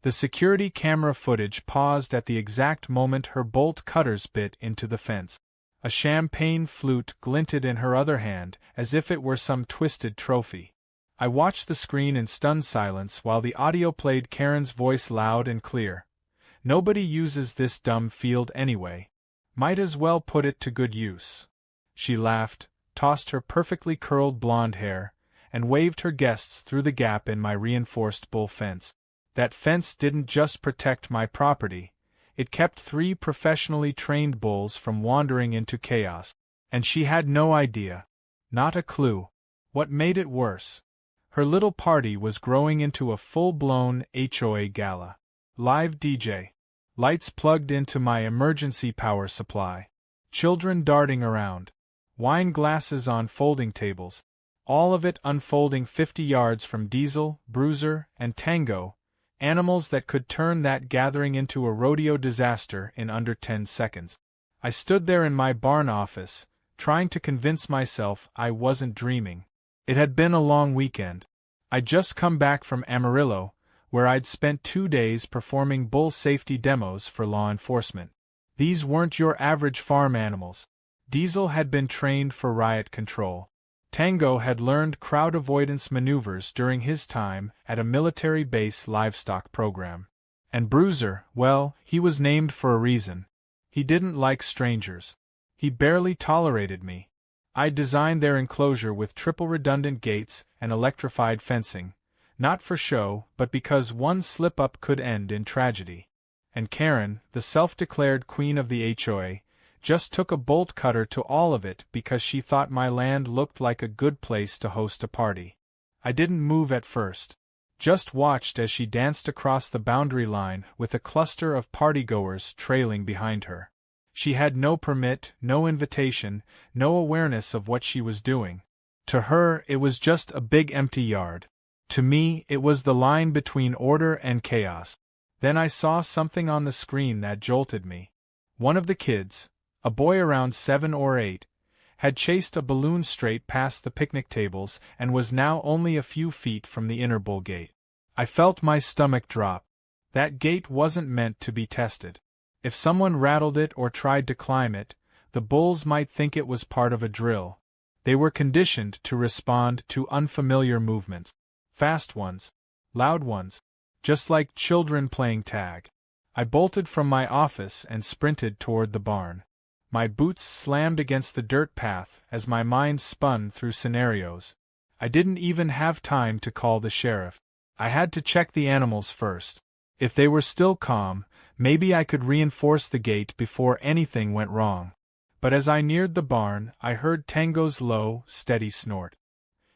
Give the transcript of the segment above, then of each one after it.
The security camera footage paused at the exact moment her bolt cutters bit into the fence. A champagne flute glinted in her other hand, as if it were some twisted trophy. I watched the screen in stunned silence while the audio played Karen's voice loud and clear. "Nobody uses this dumb field anyway. Might as well put it to good use." She laughed, tossed her perfectly curled blonde hair, and waved her guests through the gap in my reinforced bull fence. That fence didn't just protect my property, it kept 3 professionally trained bulls from wandering into chaos. And she had no idea. Not a clue. What made it worse? Her little party was growing into a full-blown HOA gala. Live DJ. Lights plugged into my emergency power supply. Children darting around. Wine glasses on folding tables. All of it unfolding 50 yards from Diesel, Bruiser, and Tango, animals that could turn that gathering into a rodeo disaster in under 10 seconds. I stood there in my barn office, trying to convince myself I wasn't dreaming. It had been a long weekend. I'd just come back from Amarillo, where I'd spent 2 days performing bull safety demos for law enforcement. These weren't your average farm animals. Diesel had been trained for riot control. Tango had learned crowd avoidance maneuvers during his time at a military base livestock program. And Bruiser, well, he was named for a reason. He didn't like strangers. He barely tolerated me. I designed their enclosure with triple redundant gates and electrified fencing, not for show, but because one slip-up could end in tragedy. And Karen, the self-declared queen of the HOA, just took a bolt cutter to all of it because she thought my land looked like a good place to host a party. I didn't move at first. Just watched as she danced across the boundary line with a cluster of partygoers trailing behind her. She had no permit, no invitation, no awareness of what she was doing. To her, it was just a big empty yard. To me, it was the line between order and chaos. Then I saw something on the screen that jolted me. One of the kids, a boy around 7 or 8, had chased a balloon straight past the picnic tables and was now only a few feet from the inner bull gate. I felt my stomach drop. That gate wasn't meant to be tested. If someone rattled it or tried to climb it, the bulls might think it was part of a drill. They were conditioned to respond to unfamiliar movements. Fast ones. Loud ones. Just like children playing tag. I bolted from my office and sprinted toward the barn. My boots slammed against the dirt path as my mind spun through scenarios. I didn't even have time to call the sheriff. I had to check the animals first. If they were still calm, maybe I could reinforce the gate before anything went wrong. But as I neared the barn, I heard Tango's low, steady snort.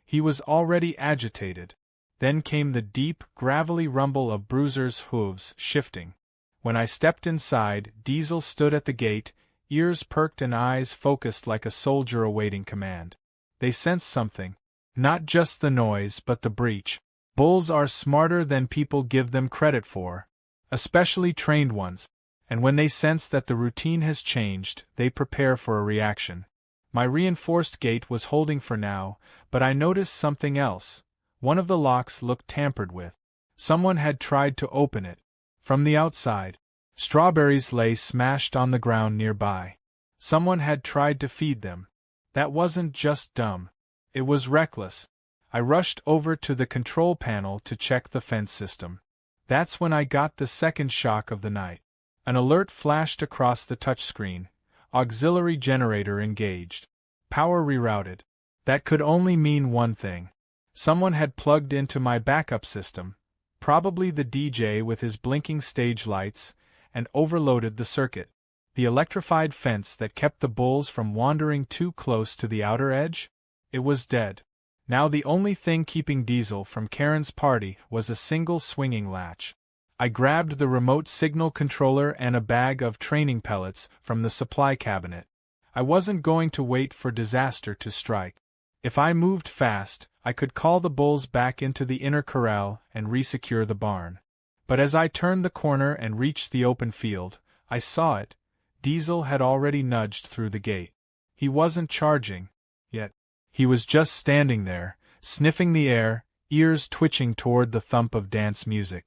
He was already agitated. Then came the deep, gravelly rumble of Bruiser's hooves shifting. When I stepped inside, Diesel stood at the gate, ears perked and eyes focused like a soldier awaiting command. They sensed something. Not just the noise, but the breach. Bulls are smarter than people give them credit for. Especially trained ones. And when they sense that the routine has changed, they prepare for a reaction. My reinforced gate was holding for now, but I noticed something else. One of the locks looked tampered with. Someone had tried to open it. From the outside. Strawberries lay smashed on the ground nearby. Someone had tried to feed them. That wasn't just dumb. It was reckless. I rushed over to the control panel to check the fence system. That's when I got the second shock of the night. An alert flashed across the touchscreen. Auxiliary generator engaged. Power rerouted. That could only mean one thing. Someone had plugged into my backup system, probably the DJ with his blinking stage lights, and overloaded the circuit. The electrified fence that kept the bulls from wandering too close to the outer edge? It was dead. Now the only thing keeping Diesel from Karen's party was a single swinging latch. I grabbed the remote signal controller and a bag of training pellets from the supply cabinet. I wasn't going to wait for disaster to strike. If I moved fast, I could call the bulls back into the inner corral and resecure the barn. But as I turned the corner and reached the open field, I saw it. Diesel had already nudged through the gate. He wasn't charging, yet. He was just standing there, sniffing the air, ears twitching toward the thump of dance music.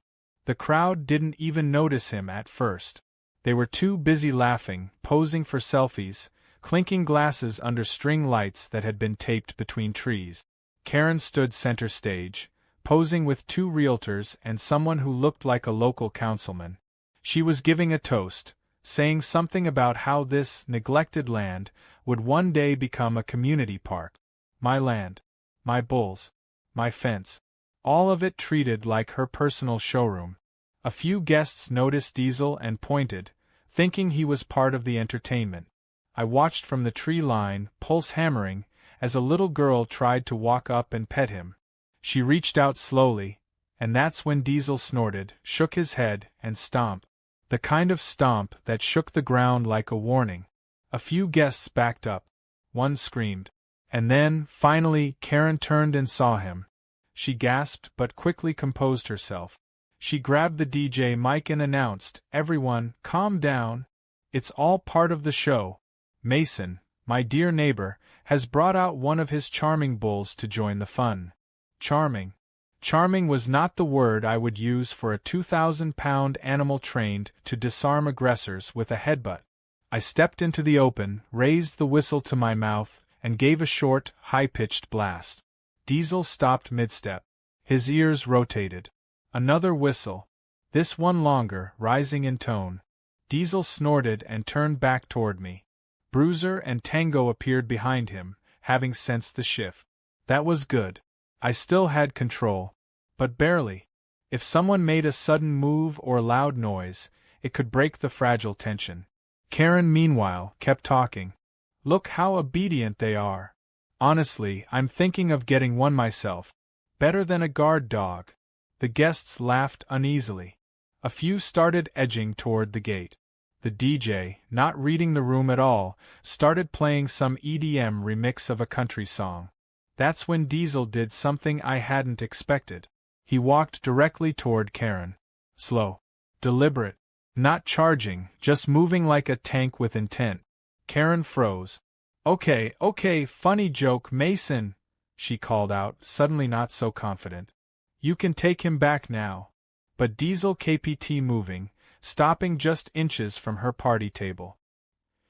The crowd didn't even notice him at first. They were too busy laughing, posing for selfies, clinking glasses under string lights that had been taped between trees. Karen stood center stage, posing with two realtors and someone who looked like a local councilman. She was giving a toast, saying something about how this neglected land would one day become a community park. My land. My bulls. My fence. All of it treated like her personal showroom. A few guests noticed Diesel and pointed, thinking he was part of the entertainment. I watched from the tree line, pulse hammering, as a little girl tried to walk up and pet him. She reached out slowly, and that's when Diesel snorted, shook his head, and stomped. The kind of stomp that shook the ground like a warning. A few guests backed up. One screamed. And then, finally, Karen turned and saw him. She gasped but quickly composed herself. She grabbed the DJ mic and announced, "Everyone, calm down. It's all part of the show. Mason, my dear neighbor, has brought out one of his charming bulls to join the fun." Charming. Charming was not the word I would use for a 2,000-pound animal trained to disarm aggressors with a headbutt. I stepped into the open, raised the whistle to my mouth, and gave a short, high-pitched blast. Diesel stopped mid-step. His ears rotated. Another whistle. This one longer, rising in tone. Diesel snorted and turned back toward me. Bruiser and Tango appeared behind him, having sensed the shift. That was good. I still had control. But barely. If someone made a sudden move or loud noise, it could break the fragile tension. Karen, meanwhile, kept talking. "Look how obedient they are. Honestly, I'm thinking of getting one myself. Better than a guard dog." The guests laughed uneasily. A few started edging toward the gate. The DJ, not reading the room at all, started playing some EDM remix of a country song. That's when Diesel did something I hadn't expected. He walked directly toward Karen. Slow. Deliberate. Not charging, just moving like a tank with intent. Karen froze. Okay, funny joke, Mason," she called out, suddenly not so confident. "You can take him back now." But Diesel kept moving, stopping just inches from her party table.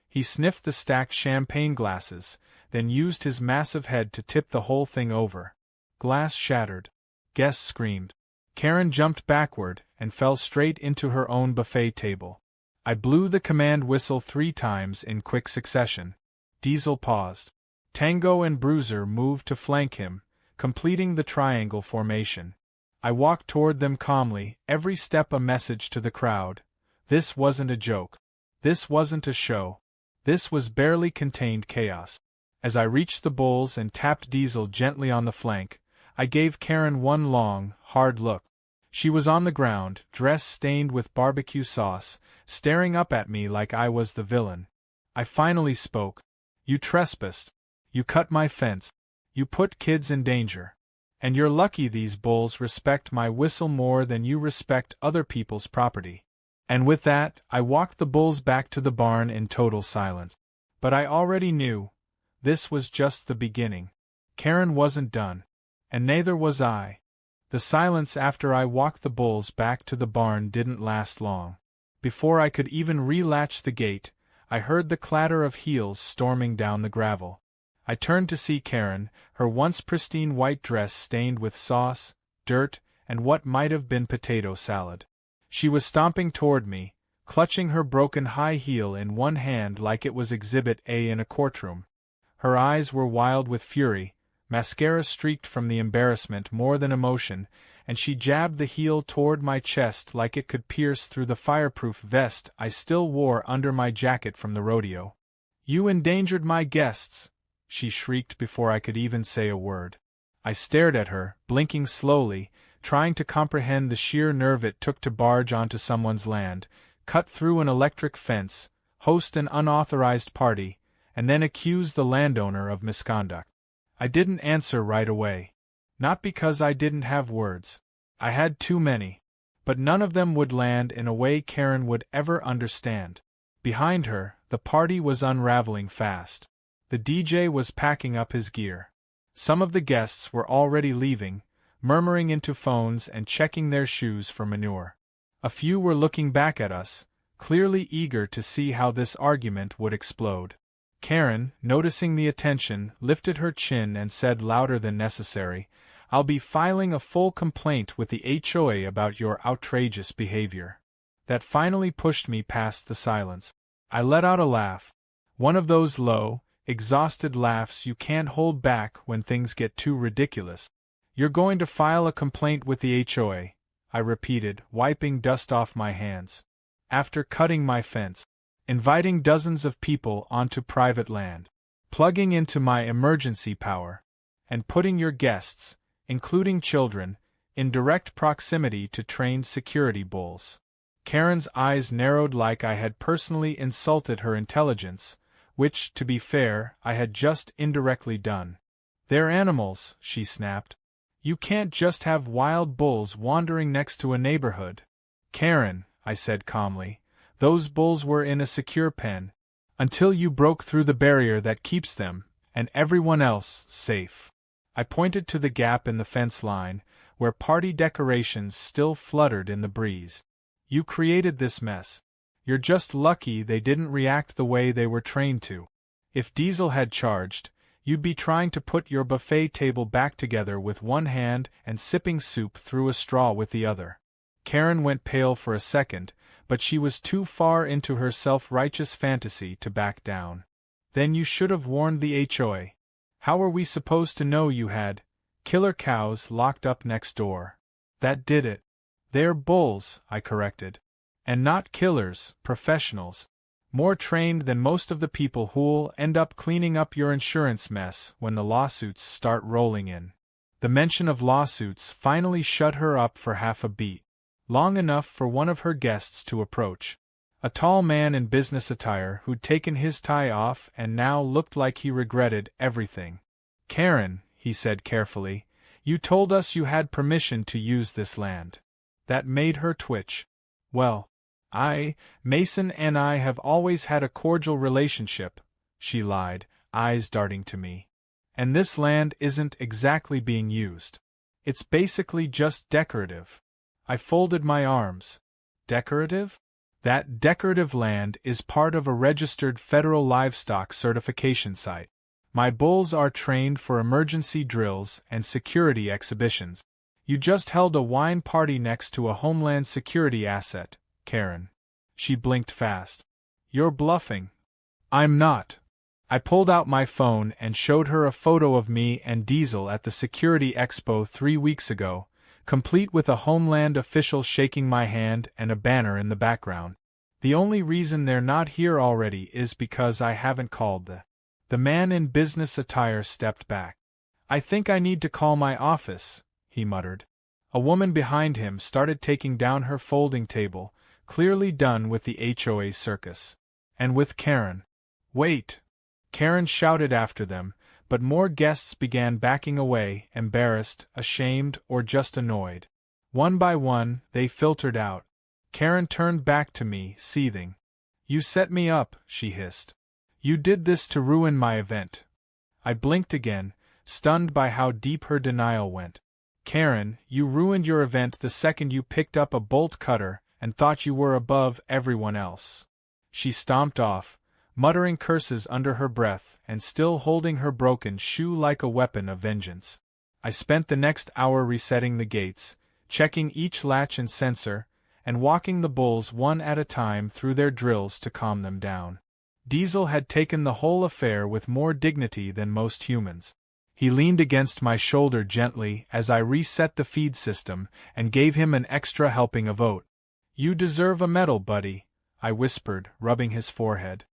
He sniffed the stacked champagne glasses, then used his massive head to tip the whole thing over. Glass shattered. Guests screamed. Karen jumped backward and fell straight into her own buffet table. I blew the command whistle 3 times in quick succession. Diesel paused. Tango and Bruiser moved to flank him, completing the triangle formation. I walked toward them calmly, every step a message to the crowd. This wasn't a joke. This wasn't a show. This was barely contained chaos. As I reached the bulls and tapped Diesel gently on the flank, I gave Karen one long, hard look. She was on the ground, dress stained with barbecue sauce, staring up at me like I was the villain. I finally spoke. "You trespassed. You cut my fence. You put kids in danger. And you're lucky these bulls respect my whistle more than you respect other people's property." And with that, I walked the bulls back to the barn in total silence. But I already knew. This was just the beginning. Karen wasn't done. And neither was I. The silence after I walked the bulls back to the barn didn't last long. Before I could even relatch the gate, I heard the clatter of heels storming down the gravel. I turned to see Karen, her once pristine white dress stained with sauce, dirt, and what might have been potato salad. She was stomping toward me, clutching her broken high heel in one hand like it was Exhibit A in a courtroom. Her eyes were wild with fury, mascara streaked from the embarrassment more than emotion, and she jabbed the heel toward my chest like it could pierce through the fireproof vest I still wore under my jacket from the rodeo. "You endangered my guests!" she shrieked before I could even say a word. I stared at her, blinking slowly, trying to comprehend the sheer nerve it took to barge onto someone's land, cut through an electric fence, host an unauthorized party, and then accuse the landowner of misconduct. I didn't answer right away. Not because I didn't have words. I had too many. But none of them would land in a way Karen would ever understand. Behind her, the party was unraveling fast. The DJ was packing up his gear. Some of the guests were already leaving, murmuring into phones and checking their shoes for manure. A few were looking back at us, clearly eager to see how this argument would explode. Karen, noticing the attention, lifted her chin and said louder than necessary, "I'll be filing a full complaint with the HOA about your outrageous behavior." That finally pushed me past the silence. I let out a laugh. One of those low, exhausted laughs you can't hold back when things get too ridiculous. "You're going to file a complaint with the HOA," I repeated, wiping dust off my hands. "After cutting my fence, inviting dozens of people onto private land, plugging into my emergency power, and putting your guests, including children, in direct proximity to trained security bulls." Karen's eyes narrowed like I had personally insulted her intelligence, which, to be fair, I had just indirectly done. "They're animals," she snapped. "You can't just have wild bulls wandering next to a neighborhood." "Karen," I said calmly, "those bulls were in a secure pen, until you broke through the barrier that keeps them, and everyone else, safe." I pointed to the gap in the fence line, where party decorations still fluttered in the breeze. "You created this mess. You're just lucky they didn't react the way they were trained to. If Diesel had charged, you'd be trying to put your buffet table back together with one hand and sipping soup through a straw with the other." Karen went pale for a second, but she was too far into her self-righteous fantasy to back down. "Then you should have warned the HOA. How were we supposed to know you had killer cows locked up next door?" "That did it. They're bulls," I corrected. "And not killers, professionals. More trained than most of the people who'll end up cleaning up your insurance mess when the lawsuits start rolling in." The mention of lawsuits finally shut her up for half a beat, long enough for one of her guests to approach. A tall man in business attire who'd taken his tie off and now looked like he regretted everything. "Karen," he said carefully, "you told us you had permission to use this land." That made her twitch. "Well, Mason and I have always had a cordial relationship," she lied, eyes darting to me. "And this land isn't exactly being used. It's basically just decorative." I folded my arms. "Decorative?" "That decorative land is part of a registered federal livestock certification site. My bulls are trained for emergency drills and security exhibitions. You just held a wine party next to a Homeland Security asset, Karen." She blinked fast. "You're bluffing." "I'm not." I pulled out my phone and showed her a photo of me and Diesel at the Security Expo 3 weeks ago, complete with a Homeland official shaking my hand and a banner in the background. "The only reason they're not here already is because I haven't called the..." The man in business attire stepped back. "I think I need to call my office," he muttered. A woman behind him started taking down her folding table, clearly done with the HOA circus. "And with Karen." "Wait!" Karen shouted after them, but more guests began backing away, embarrassed, ashamed, or just annoyed. One by one, they filtered out. Karen turned back to me, seething. "You set me up," she hissed. "You did this to ruin my event." I blinked again, stunned by how deep her denial went. "Karen, you ruined your event the second you picked up a bolt cutter and thought you were above everyone else." She stomped off, muttering curses under her breath and still holding her broken shoe like a weapon of vengeance. I spent the next hour resetting the gates, checking each latch and sensor, and walking the bulls one at a time through their drills to calm them down. Diesel had taken the whole affair with more dignity than most humans. He leaned against my shoulder gently as I reset the feed system and gave him an extra helping of oat. "You deserve a medal, buddy," I whispered, rubbing his forehead.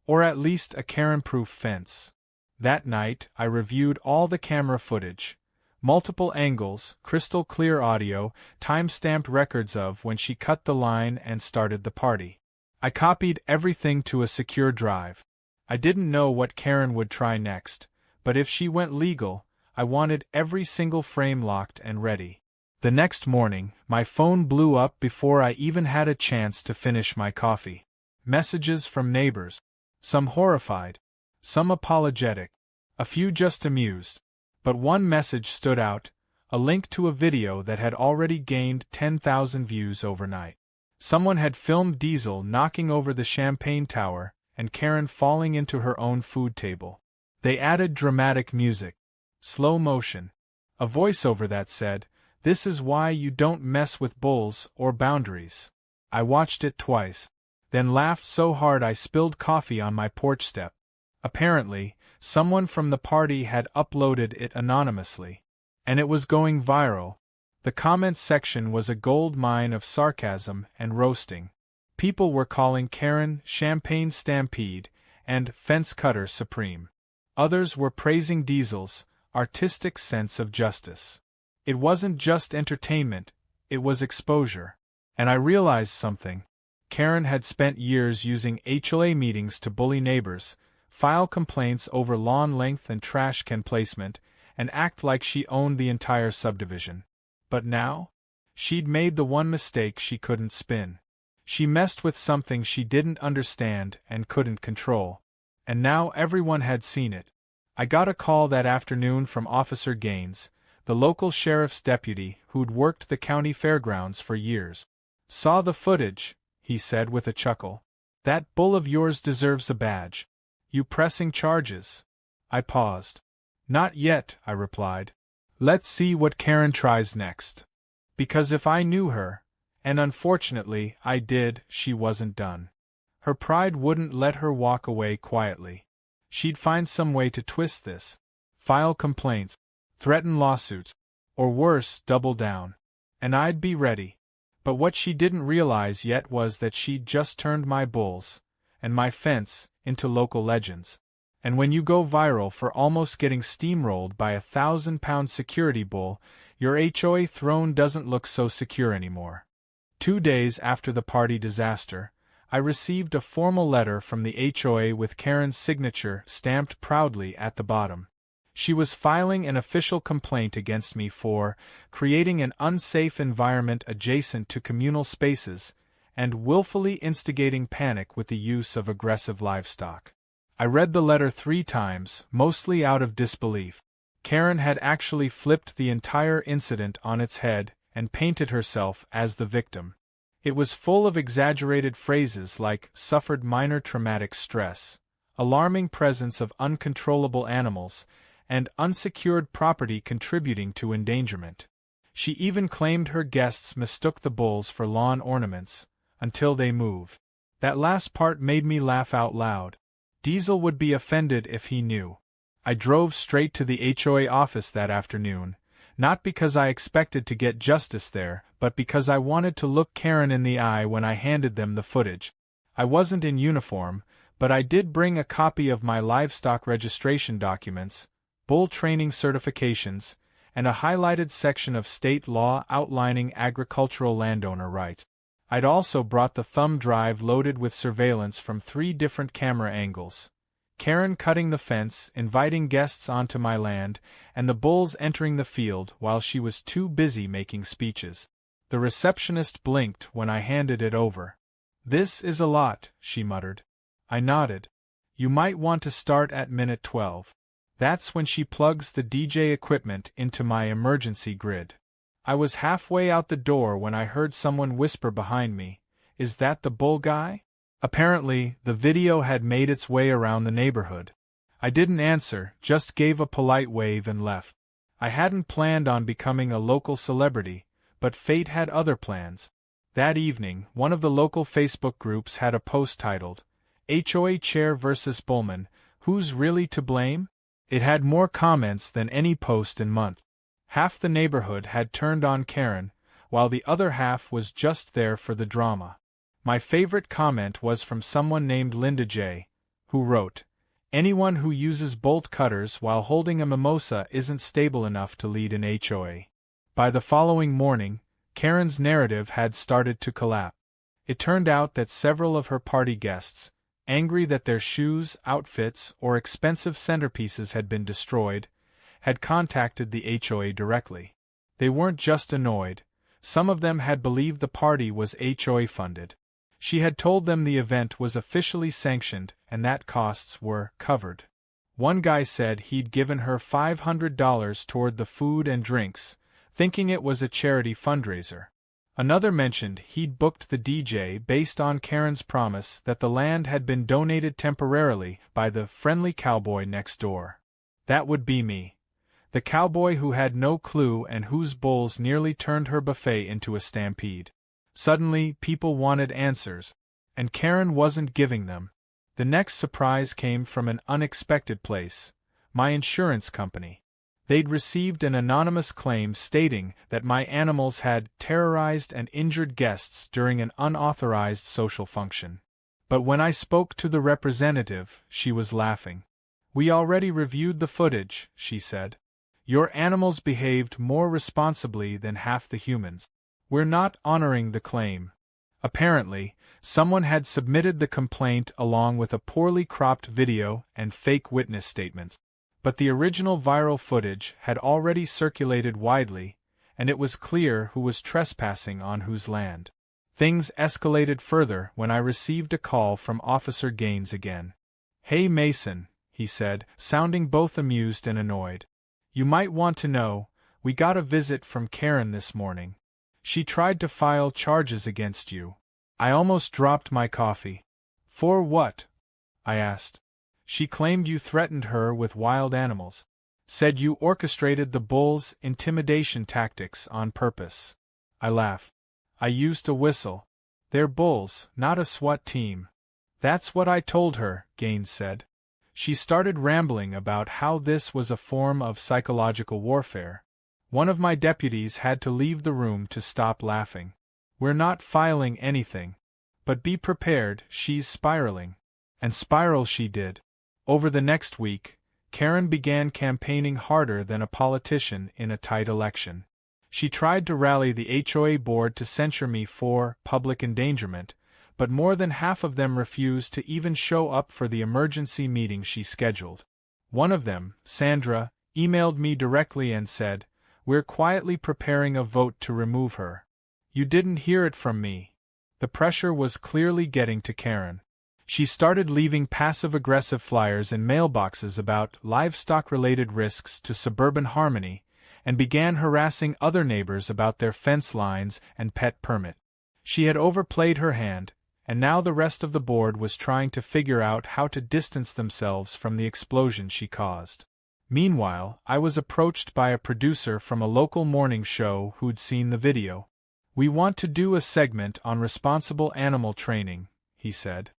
"Or at least a Karen-proof fence." That night, I reviewed all the camera footage. Multiple angles, crystal clear audio, time-stamped records of when she cut the line and started the party. I copied everything to a secure drive. I didn't know what Karen would try next, but if she went legal, I wanted every single frame locked and ready. The next morning, my phone blew up before I even had a chance to finish my coffee. Messages from neighbors. Some horrified, some apologetic, a few just amused. But one message stood out, a link to a video that had already gained 10,000 views overnight. Someone had filmed Diesel knocking over the champagne tower and Karen falling into her own food table. They added dramatic music, slow motion, a voiceover that said, "This is why you don't mess with bulls or boundaries." I watched it twice, then laughed so hard I spilled coffee on my porch step. Apparently, someone from the party had uploaded it anonymously, and it was going viral. The comments section was a gold mine of sarcasm and roasting. People were calling Karen Champagne Stampede and Fence Cutter Supreme. Others were praising Diesel's artistic sense of justice. It wasn't just entertainment, it was exposure. And I realized something. Karen had spent years using HOA meetings to bully neighbors, file complaints over lawn length and trash can placement, and act like she owned the entire subdivision. But now? She'd made the one mistake she couldn't spin. She messed with something she didn't understand and couldn't control. And now everyone had seen it. I got a call that afternoon from Officer Gaines, the local sheriff's deputy who'd worked the county fairgrounds for years. "Saw the footage," he said with a chuckle. "That bull of yours deserves a badge. You pressing charges?" I paused. "Not yet," I replied. "Let's see what Karen tries next." Because if I knew her, and unfortunately I did, she wasn't done. Her pride wouldn't let her walk away quietly. She'd find some way to twist this. File complaints, threaten lawsuits, or worse, double down. And I'd be ready. But what she didn't realize yet was that she'd just turned my bulls, and my fence, into local legends. And when you go viral for almost getting steamrolled by a 1,000-pound security bull, your HOA throne doesn't look so secure anymore. 2 days after the party disaster, I received a formal letter from the HOA with Karen's signature stamped proudly at the bottom. She was filing an official complaint against me for creating an unsafe environment adjacent to communal spaces and willfully instigating panic with the use of aggressive livestock. I read the letter 3 times, mostly out of disbelief. Karen had actually flipped the entire incident on its head and painted herself as the victim. It was full of exaggerated phrases like "suffered minor traumatic stress," "alarming presence of uncontrollable animals," and "unsecured property contributing to endangerment." She even claimed her guests mistook the bulls for lawn ornaments, until they moved. That last part made me laugh out loud. Diesel would be offended if he knew. I drove straight to the HOA office that afternoon, not because I expected to get justice there, but because I wanted to look Karen in the eye when I handed them the footage. I wasn't in uniform, but I did bring a copy of my livestock registration documents, bull training certifications, and a highlighted section of state law outlining agricultural landowner rights. I'd also brought the thumb drive loaded with surveillance from 3 different camera angles. Karen cutting the fence, inviting guests onto my land, and the bulls entering the field while she was too busy making speeches. The receptionist blinked when I handed it over. "This is a lot," she muttered. I nodded. "You might want to start at minute 12. That's when she plugs the DJ equipment into my emergency grid. I was halfway out the door when I heard someone whisper behind me, "Is that the bull guy?" Apparently, the video had made its way around the neighborhood. I didn't answer, just gave a polite wave and left. I hadn't planned on becoming a local celebrity, but fate had other plans. That evening, one of the local Facebook groups had a post titled, "HOA Chair vs. Bullman, Who's Really to Blame?" It had more comments than any post in months. Half the neighborhood had turned on Karen, while the other half was just there for the drama. My favorite comment was from someone named Linda J., who wrote, "Anyone who uses bolt cutters while holding a mimosa isn't stable enough to lead an HOA." By the following morning, Karen's narrative had started to collapse. It turned out that several of her party guests, angry that their shoes, outfits, or expensive centerpieces had been destroyed, had contacted the HOA directly. They weren't just annoyed, some of them had believed the party was HOA funded. She had told them the event was officially sanctioned and that costs were covered. One guy said he'd given her $500 toward the food and drinks, thinking it was a charity fundraiser. Another mentioned he'd booked the DJ based on Karen's promise that the land had been donated temporarily by the friendly cowboy next door. That would be me. The cowboy who had no clue and whose bulls nearly turned her buffet into a stampede. Suddenly, people wanted answers, and Karen wasn't giving them. The next surprise came from an unexpected place: my insurance company. They'd received an anonymous claim stating that my animals had terrorized and injured guests during an unauthorized social function. But when I spoke to the representative, she was laughing. "We already reviewed the footage," she said. "Your animals behaved more responsibly than half the humans. We're not honoring the claim." Apparently, someone had submitted the complaint along with a poorly cropped video and fake witness statements. But the original viral footage had already circulated widely, and it was clear who was trespassing on whose land. Things escalated further when I received a call from Officer Gaines again. "Hey Mason," he said, sounding both amused and annoyed. "You might want to know, we got a visit from Karen this morning. She tried to file charges against you." I almost dropped my coffee. "For what?" I asked. "She claimed you threatened her with wild animals. Said you orchestrated the bulls' intimidation tactics on purpose." I laughed. "I used a whistle. They're bulls, not a SWAT team." "That's what I told her," Gaines said. She started rambling about how this was a form of psychological warfare. One of my deputies had to leave the room to stop laughing. "We're not filing anything. But be prepared, she's spiraling." And spiral she did. Over the next week, Karen began campaigning harder than a politician in a tight election. She tried to rally the HOA board to censure me for public endangerment, but more than half of them refused to even show up for the emergency meeting she scheduled. One of them, Sandra, emailed me directly and said, "We're quietly preparing a vote to remove her." You didn't hear it from me. The pressure was clearly getting to Karen. She started leaving passive-aggressive flyers in mailboxes about livestock-related risks to suburban harmony, and began harassing other neighbors about their fence lines and pet permit. She had overplayed her hand, and now the rest of the board was trying to figure out how to distance themselves from the explosion she caused. Meanwhile, I was approached by a producer from a local morning show who'd seen the video. "We want to do a segment on responsible animal training," he said.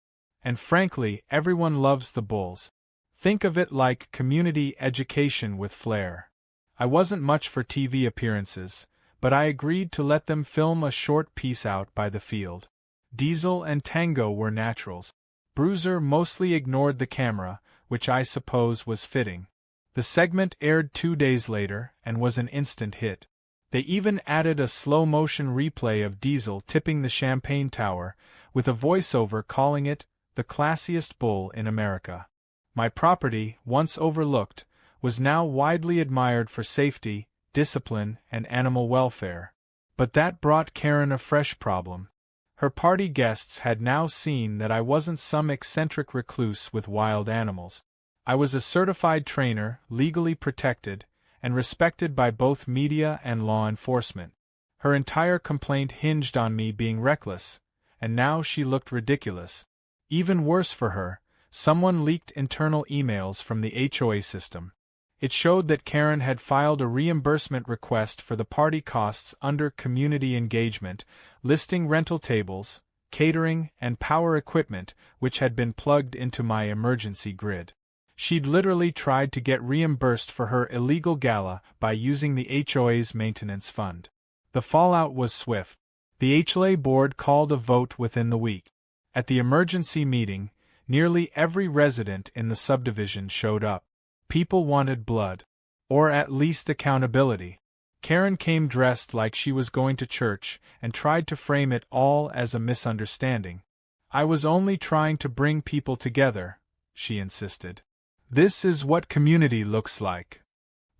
"And frankly, everyone loves the bulls. Think of it like community education with flair." I wasn't much for TV appearances, but I agreed to let them film a short piece out by the field. Diesel and Tango were naturals. Bruiser mostly ignored the camera, which I suppose was fitting. The segment aired 2 days later and was an instant hit. They even added a slow-motion replay of Diesel tipping the champagne tower, with a voiceover calling it the classiest bull in America. My property, once overlooked, was now widely admired for safety, discipline, and animal welfare. But that brought Karen a fresh problem. Her party guests had now seen that I wasn't some eccentric recluse with wild animals. I was a certified trainer, legally protected, and respected by both media and law enforcement. Her entire complaint hinged on me being reckless, and now she looked ridiculous. Even worse for her, someone leaked internal emails from the HOA system. It showed that Karen had filed a reimbursement request for the party costs under community engagement, listing rental tables, catering, and power equipment which had been plugged into my emergency grid. She'd literally tried to get reimbursed for her illegal gala by using the HOA's maintenance fund. The fallout was swift. The HOA board called a vote within the week. At the emergency meeting, nearly every resident in the subdivision showed up. People wanted blood. Or at least accountability. Karen came dressed like she was going to church and tried to frame it all as a misunderstanding. "I was only trying to bring people together," she insisted. "This is what community looks like."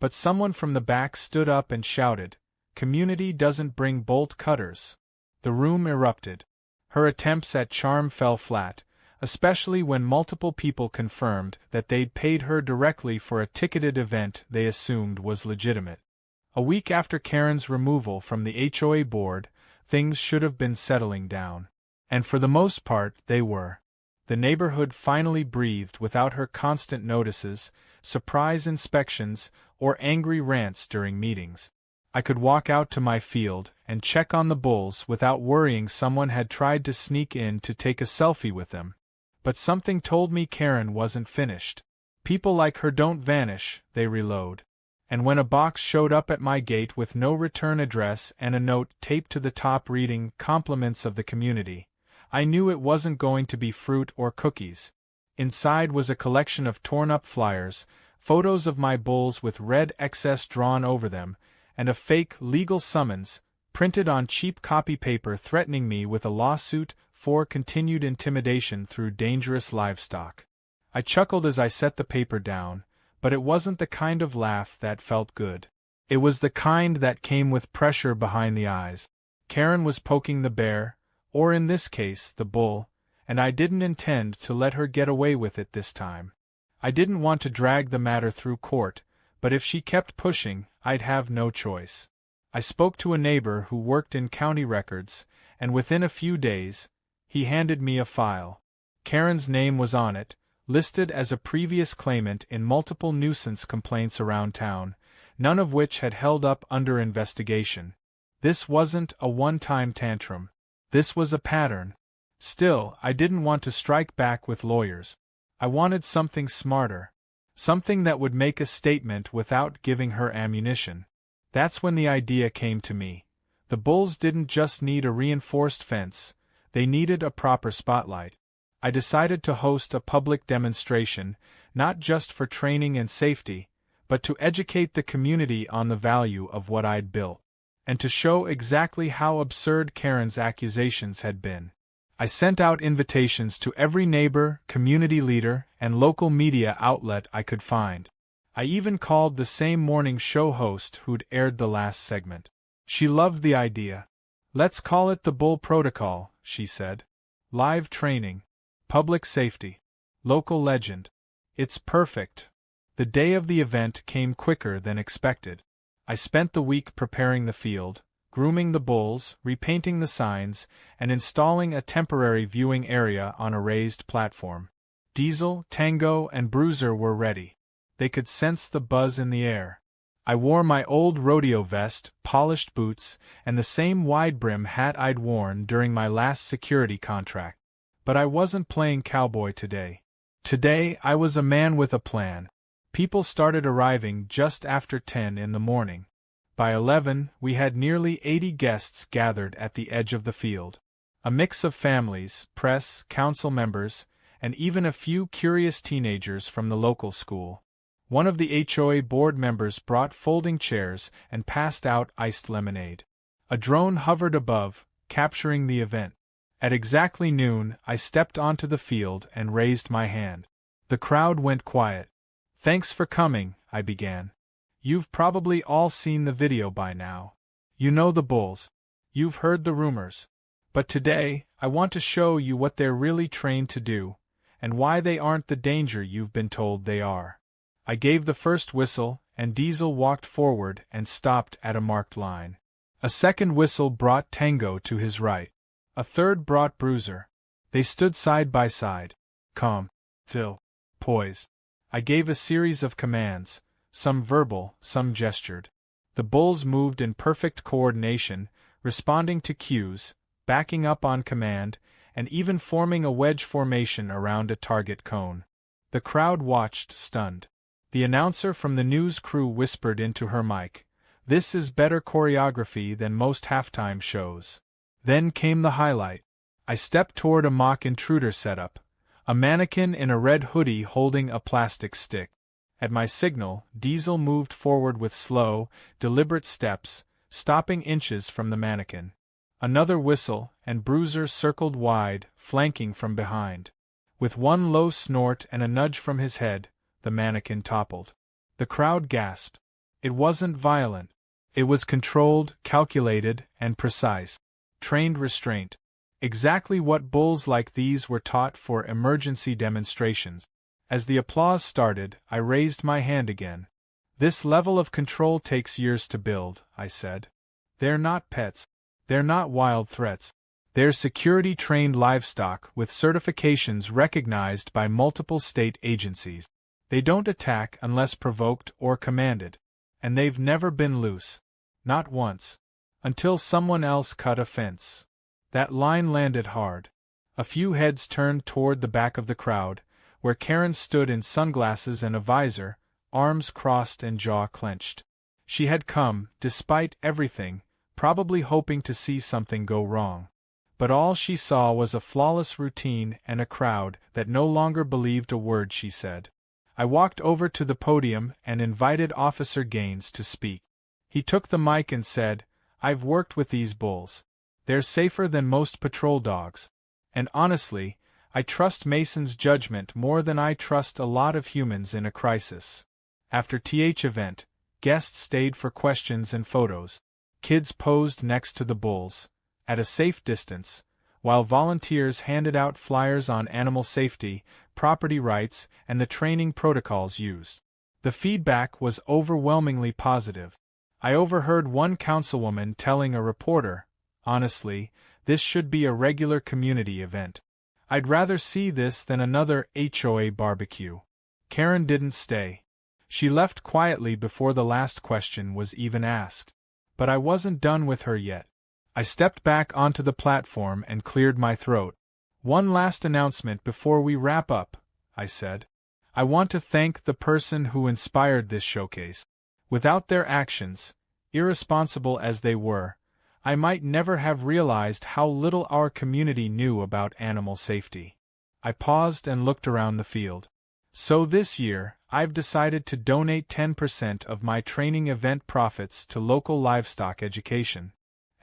But someone from the back stood up and shouted, "Community doesn't bring bolt cutters." The room erupted. Her attempts at charm fell flat, especially when multiple people confirmed that they'd paid her directly for a ticketed event they assumed was legitimate. A week after Karen's removal from the HOA board, things should have been settling down. And for the most part, they were. The neighborhood finally breathed without her constant notices, surprise inspections, or angry rants during meetings. I could walk out to my field and check on the bulls without worrying someone had tried to sneak in to take a selfie with them. But something told me Karen wasn't finished. People like her don't vanish, they reload. And when a box showed up at my gate with no return address and a note taped to the top reading "Compliments of the Community," I knew it wasn't going to be fruit or cookies. Inside was a collection of torn-up flyers, photos of my bulls with red excess drawn over them, and a fake legal summons, printed on cheap copy paper threatening me with a lawsuit for continued intimidation through dangerous livestock. I chuckled as I set the paper down, but it wasn't the kind of laugh that felt good. It was the kind that came with pressure behind the eyes. Karen was poking the bear, or in this case, the bull, and I didn't intend to let her get away with it this time. I didn't want to drag the matter through court, but if she kept pushing, I'd have no choice. I spoke to a neighbor who worked in county records, and within a few days, he handed me a file. Karen's name was on it, listed as a previous claimant in multiple nuisance complaints around town, none of which had held up under investigation. This wasn't a one-time tantrum. This was a pattern. Still, I didn't want to strike back with lawyers. I wanted something smarter. Something that would make a statement without giving her ammunition. That's when the idea came to me. The bulls didn't just need a reinforced fence, they needed a proper spotlight. I decided to host a public demonstration, not just for training and safety, but to educate the community on the value of what I'd built, and to show exactly how absurd Karen's accusations had been. I sent out invitations to every neighbor, community leader, and local media outlet I could find. I even called the same morning show host who'd aired the last segment. She loved the idea. "Let's call it the Bull Protocol," she said. "Live training. Public safety. Local legend. It's perfect." The day of the event came quicker than expected. I spent the week preparing the field, grooming the bulls, repainting the signs, and installing a temporary viewing area on a raised platform. Diesel, Tango, and Bruiser were ready. They could sense the buzz in the air. I wore my old rodeo vest, polished boots, and the same wide-brim hat I'd worn during my last security contract. But I wasn't playing cowboy today. Today, I was a man with a plan. People started arriving just after 10 in the morning. By 11, we had nearly 80 guests gathered at the edge of the field. A mix of families, press, council members, and even a few curious teenagers from the local school. One of the HOA board members brought folding chairs and passed out iced lemonade. A drone hovered above, capturing the event. At exactly noon, I stepped onto the field and raised my hand. The crowd went quiet. "Thanks for coming," I began. "You've probably all seen the video by now. You know the bulls. You've heard the rumors. But today, I want to show you what they're really trained to do, and why they aren't the danger you've been told they are." I gave the first whistle, and Diesel walked forward and stopped at a marked line. A second whistle brought Tango to his right. A third brought Bruiser. They stood side by side. Calm. Still. Poised. I gave a series of commands, some verbal, some gestured. The bulls moved in perfect coordination, responding to cues, backing up on command, and even forming a wedge formation around a target cone. The crowd watched, stunned. The announcer from the news crew whispered into her mic, "This is better choreography than most halftime shows." Then came the highlight. I stepped toward a mock intruder setup, a mannequin in a red hoodie holding a plastic stick. At my signal, Diesel moved forward with slow, deliberate steps, stopping inches from the mannequin. Another whistle, and Bruiser circled wide, flanking from behind. With one low snort and a nudge from his head, the mannequin toppled. The crowd gasped. It wasn't violent. It was controlled, calculated, and precise. Trained restraint. Exactly what bulls like these were taught for emergency demonstrations. As the applause started, I raised my hand again. "This level of control takes years to build," I said. "They're not pets. They're not wild threats. They're security-trained livestock with certifications recognized by multiple state agencies. They don't attack unless provoked or commanded. And they've never been loose. Not once. Until someone else cut a fence. That line landed hard. A few heads turned toward the back of the crowd, where Karen stood in sunglasses and a visor, arms crossed and jaw clenched. She had come, despite everything, probably hoping to see something go wrong. But all she saw was a flawless routine and a crowd that no longer believed a word she said. I walked over to the podium and invited Officer Gaines to speak. He took the mic and said, "I've worked with these bulls. They're safer than most patrol dogs. And honestly, I trust Mason's judgment more than I trust a lot of humans in a crisis." After TH event, guests stayed for questions and photos. Kids posed next to the bulls, at a safe distance, while volunteers handed out flyers on animal safety, property rights, and the training protocols used. The feedback was overwhelmingly positive. I overheard one councilwoman telling a reporter, "Honestly, this should be a regular community event. I'd rather see this than another HOA barbecue." Karen didn't stay. She left quietly before the last question was even asked. But I wasn't done with her yet. I stepped back onto the platform and cleared my throat. "One last announcement before we wrap up," I said. "I want to thank the person who inspired this showcase. Without their actions, irresponsible as they were, I might never have realized how little our community knew about animal safety." I paused and looked around the field. "So this year, I've decided to donate 10% of my training event profits to local livestock education.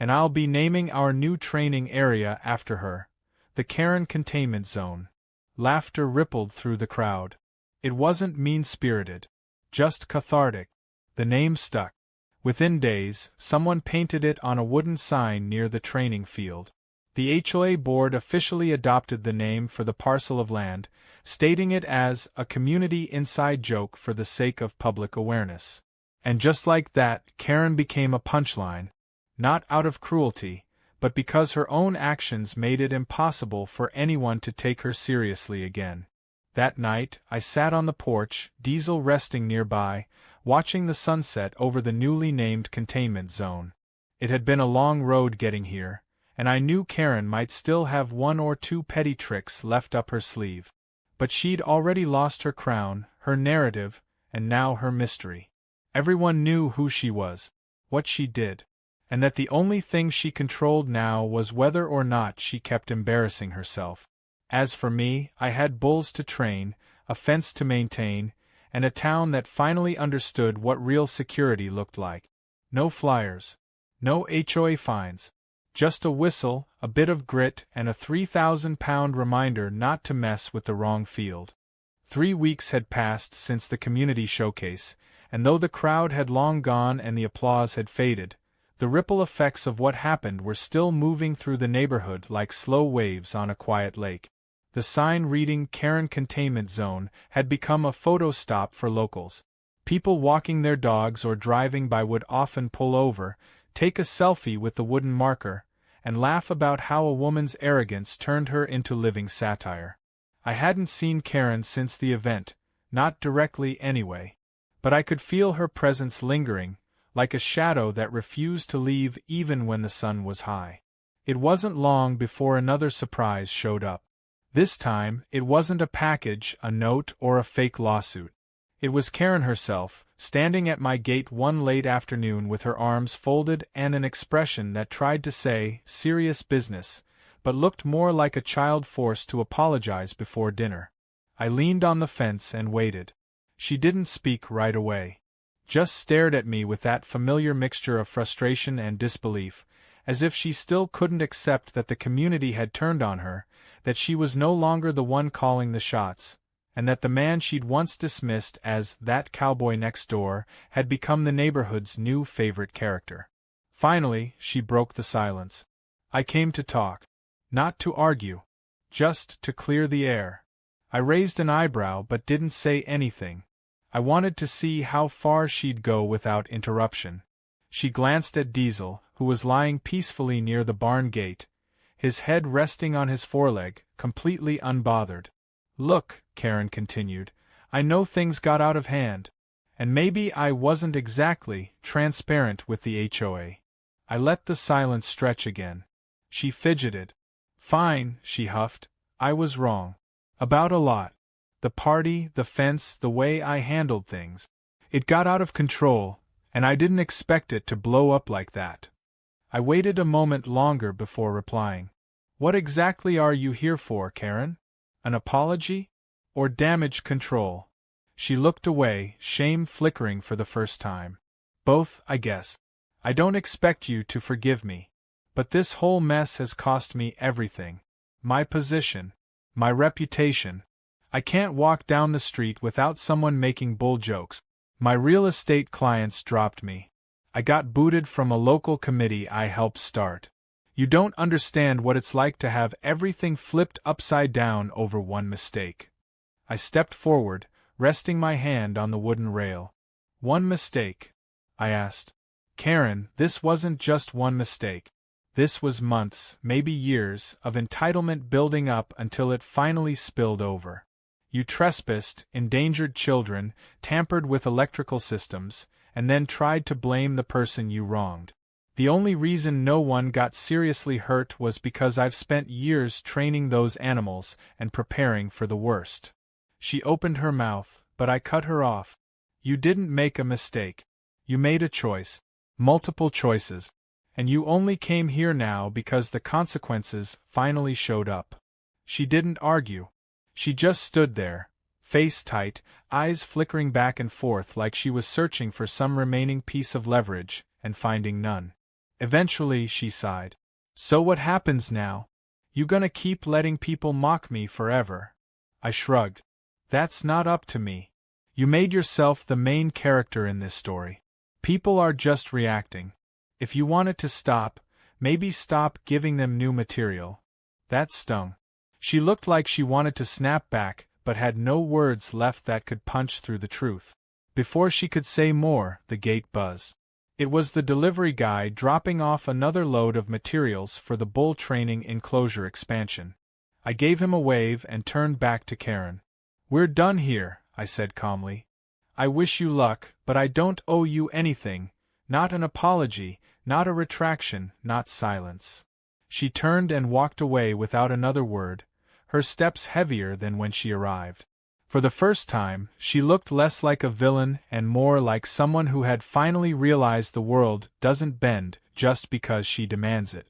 And I'll be naming our new training area after her, the Karen Containment Zone." Laughter rippled through the crowd. It wasn't mean-spirited, just cathartic. The name stuck. Within days, someone painted it on a wooden sign near the training field. The HOA board officially adopted the name for the parcel of land, stating it as a community inside joke for the sake of public awareness. And just like that, Karen became a punchline. Not out of cruelty, but because her own actions made it impossible for anyone to take her seriously again. That night, I sat on the porch, Diesel resting nearby, watching the sunset over the newly named containment zone. It had been a long road getting here, and I knew Karen might still have one or two petty tricks left up her sleeve. But she'd already lost her crown, her narrative, and now her mystery. Everyone knew who she was, what she did, and that the only thing she controlled now was whether or not she kept embarrassing herself. As for me, I had bulls to train, a fence to maintain, and a town that finally understood what real security looked like. No flyers. No HOA fines. Just a whistle, a bit of grit, and a 3,000-pound reminder not to mess with the wrong field. 3 weeks had passed since the community showcase, and though the crowd had long gone and the applause had faded, the ripple effects of what happened were still moving through the neighborhood like slow waves on a quiet lake. The sign reading Karen Containment Zone had become a photo stop for locals. People walking their dogs or driving by would often pull over, take a selfie with the wooden marker, and laugh about how a woman's arrogance turned her into living satire. I hadn't seen Karen since the event, not directly anyway. But I could feel her presence lingering, like a shadow that refused to leave even when the sun was high. It wasn't long before another surprise showed up. This time, it wasn't a package, a note, or a fake lawsuit. It was Karen herself, standing at my gate one late afternoon with her arms folded and an expression that tried to say, "serious business," but looked more like a child forced to apologize before dinner. I leaned on the fence and waited. She didn't speak right away. Just stared at me with that familiar mixture of frustration and disbelief, as if she still couldn't accept that the community had turned on her, that she was no longer the one calling the shots, and that the man she'd once dismissed as "that cowboy next door" had become the neighborhood's new favorite character. Finally, she broke the silence. "I came to talk. Not to argue. Just to clear the air." I raised an eyebrow but didn't say anything. I wanted to see how far she'd go without interruption. She glanced at Diesel, who was lying peacefully near the barn gate, his head resting on his foreleg, completely unbothered. Look, Karen continued, I know things got out of hand. And maybe I wasn't exactly transparent with the HOA. I let the silence stretch again. She fidgeted. Fine, she huffed. I was wrong. About a lot. The party, the fence, the way I handled things. It got out of control, and I didn't expect it to blow up like that. I waited a moment longer before replying. What exactly are you here for, Karen? An apology? Or damage control? She looked away, shame flickering for the first time. Both, I guess. I don't expect you to forgive me. But this whole mess has cost me everything. My position. My reputation. I can't walk down the street without someone making bull jokes. My real estate clients dropped me. I got booted from a local committee I helped start. You don't understand what it's like to have everything flipped upside down over one mistake. I stepped forward, resting my hand on the wooden rail. One mistake? I asked. Karen, this wasn't just one mistake. This was months, maybe years, of entitlement building up until it finally spilled over. You trespassed, endangered children, tampered with electrical systems, and then tried to blame the person you wronged. The only reason no one got seriously hurt was because I've spent years training those animals and preparing for the worst. She opened her mouth, but I cut her off. You didn't make a mistake. You made a choice. Multiple choices. And you only came here now because the consequences finally showed up. She didn't argue. She just stood there, face tight, eyes flickering back and forth like she was searching for some remaining piece of leverage, and finding none. Eventually she sighed. So what happens now? You gonna keep letting people mock me forever? I shrugged. That's not up to me. You made yourself the main character in this story. People are just reacting. If you want it to stop, maybe stop giving them new material. That stung. She looked like she wanted to snap back, but had no words left that could punch through the truth. Before she could say more, the gate buzzed. It was the delivery guy dropping off another load of materials for the bull training enclosure expansion. I gave him a wave and turned back to Karen. We're done here, I said calmly. I wish you luck, but I don't owe you anything, not an apology, not a retraction, not silence. She turned and walked away without another word, her steps heavier than when she arrived. For the first time, she looked less like a villain and more like someone who had finally realized the world doesn't bend just because she demands it.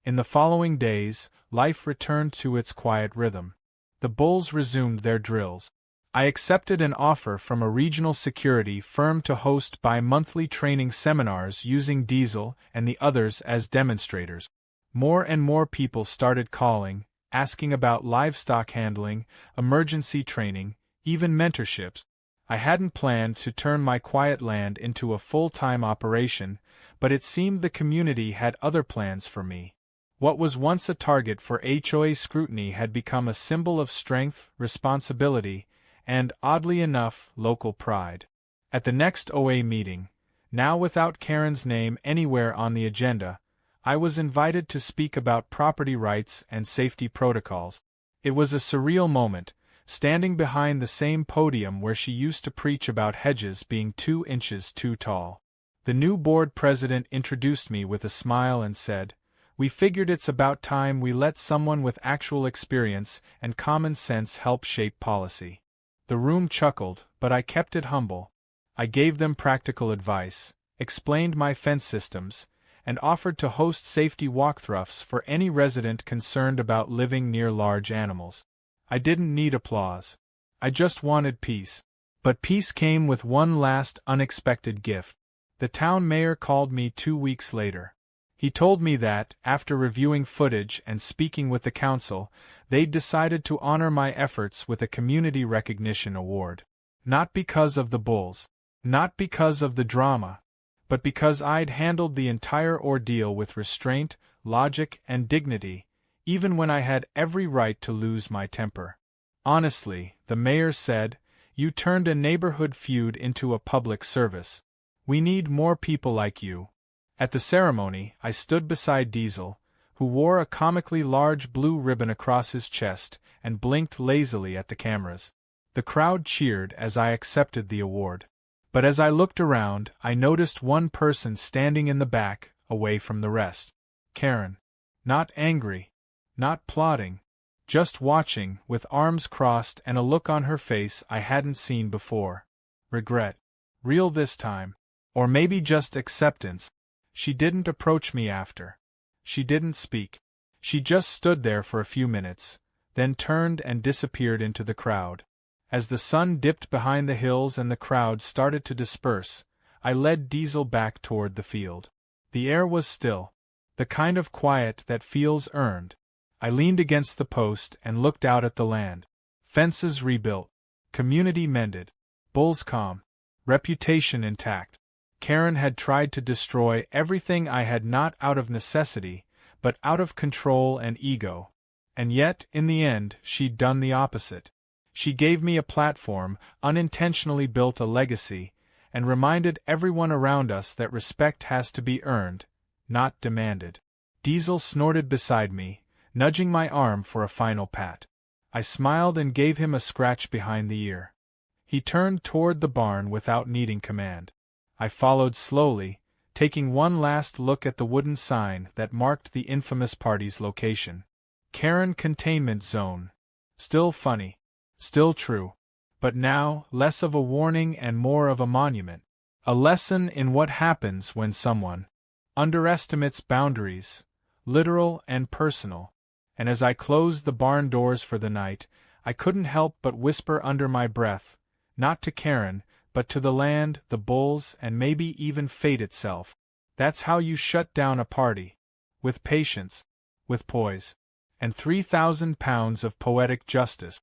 In the following days, life returned to its quiet rhythm. The bulls resumed their drills. I accepted an offer from a regional security firm to host bi-monthly training seminars using Diesel and the others as demonstrators. More and more people started calling, asking about livestock handling, emergency training, even mentorships. I hadn't planned to turn my quiet land into a full-time operation, but it seemed the community had other plans for me. What was once a target for HOA scrutiny had become a symbol of strength, responsibility, and, oddly enough, local pride. At the next OA meeting, now without Karen's name anywhere on the agenda, I was invited to speak about property rights and safety protocols. It was a surreal moment, standing behind the same podium where she used to preach about hedges being 2 inches too tall. The new board president introduced me with a smile and said, "We figured it's about time we let someone with actual experience and common sense help shape policy." The room chuckled, but I kept it humble. I gave them practical advice, explained my fence systems, and offered to host safety walkthroughs for any resident concerned about living near large animals. I didn't need applause. I just wanted peace. But peace came with one last unexpected gift. The town mayor called me 2 weeks later. He told me that, after reviewing footage and speaking with the council, they'd decided to honor my efforts with a community recognition award. Not because of the bulls, not because of the drama, but because I'd handled the entire ordeal with restraint, logic, and dignity, even when I had every right to lose my temper. Honestly, the mayor said, "You turned a neighborhood feud into a public service. We need more people like you." At the ceremony, I stood beside Diesel, who wore a comically large blue ribbon across his chest and blinked lazily at the cameras. The crowd cheered as I accepted the award. But as I looked around, I noticed one person standing in the back, away from the rest. Karen. Not angry. Not plotting. Just watching, with arms crossed and a look on her face I hadn't seen before. Regret. Real this time. Or maybe just acceptance. She didn't approach me after. She didn't speak. She just stood there for a few minutes, then turned and disappeared into the crowd. As the sun dipped behind the hills and the crowd started to disperse, I led Diesel back toward the field. The air was still, the kind of quiet that feels earned. I leaned against the post and looked out at the land. Fences rebuilt, community mended, bulls calm, reputation intact. Karen had tried to destroy everything I had, not out of necessity, but out of control and ego. And yet, in the end, she'd done the opposite. She gave me a platform, unintentionally built a legacy, and reminded everyone around us that respect has to be earned, not demanded. Diesel snorted beside me, nudging my arm for a final pat. I smiled and gave him a scratch behind the ear. He turned toward the barn without needing command. I followed slowly, taking one last look at the wooden sign that marked the infamous party's location. Karen Containment Zone. Still funny. Still true. But now, less of a warning and more of a monument. A lesson in what happens when someone underestimates boundaries, literal and personal. And as I closed the barn doors for the night, I couldn't help but whisper under my breath, not to Karen, but to the land, the bulls, and maybe even fate itself. That's how you shut down a party. With patience, with poise, and 3,000 pounds of poetic justice.